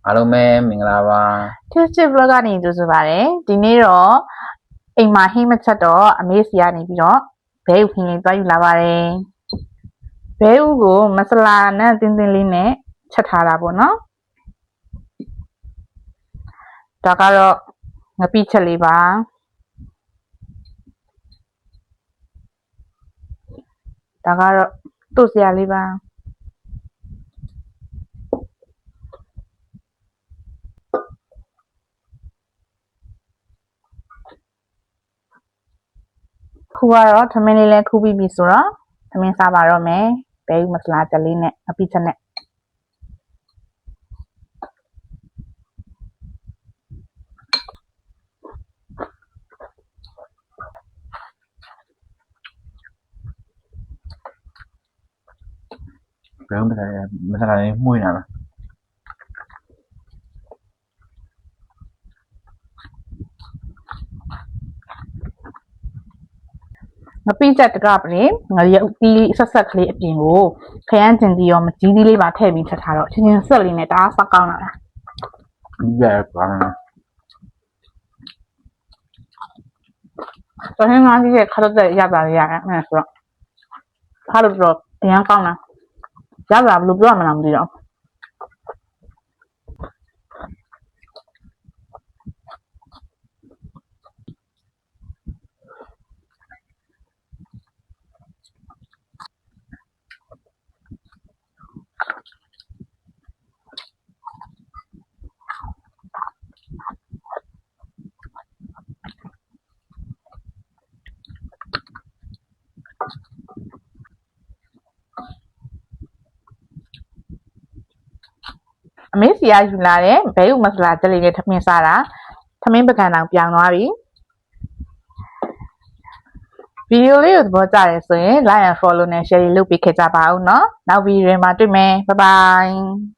အားလုံးပဲမင်္ဂလာပါ Tasty Vlog ကနေကြိုဆိုပါရစေဒီနေ့တော့အိမ်မှာဟင်းမချက်တော့အမေစီကနေပြီးတော့ဘဲဥခင်းလေးတွားယူလာပါတယ်ဘဲဥကိုမဆလာနဲ့တင်းတင်းလေးနဲ့ချက်ထားတာပေါ့နော်ဒါကတော့ငပိချက်လေးပါဒါကတော့တို့စရာလေးပါခုကတော့သမင်းလေးလည်းခူးပြီးပြီဆိုတော့သမင်းစားပါတော့မယ်ဘဲဥမဆလာချက်လေးနဲ့ငပိချက်နဲ့ဘယ်မစလာလေးမှုနေတာလားငပိချက်တကပရင်ငရုတ်တီးဆက်ဆက်ကလေးအပြင်ကိုခရမ်းကျင်တီရောမကြီးသီးလေးပါထည့်ပြီးချက်ထားတော့ချင်းချင်းဆက်လေးနဲ့တအားစကောင်းလာတာဒီရပါလားတဟင်းငါးကြီးရဲ့ခါတော့တဲ့ရပါလေရတယ်အဲ့ဆိုတော့ခါလို့တော့အရင်ကောင်းတာရပါဘလို့ပြောမှမသိတော့အမေစီကယူလာတဲ့ဘဲဥမဆလာချက်လေးနဲ့ထမင်းစားတာထမင်းပကံတောင်ပြောင်းသွားပြီဗီဒီယိုလေးကိုသဘောကျတယ်ဆိုရင် like and follow နဲ့ share လုပ်ပေးခဲ့ကြပါဦးเนาะနောက်ဗီဒီယိုမှာတွေ့မယ် bye bye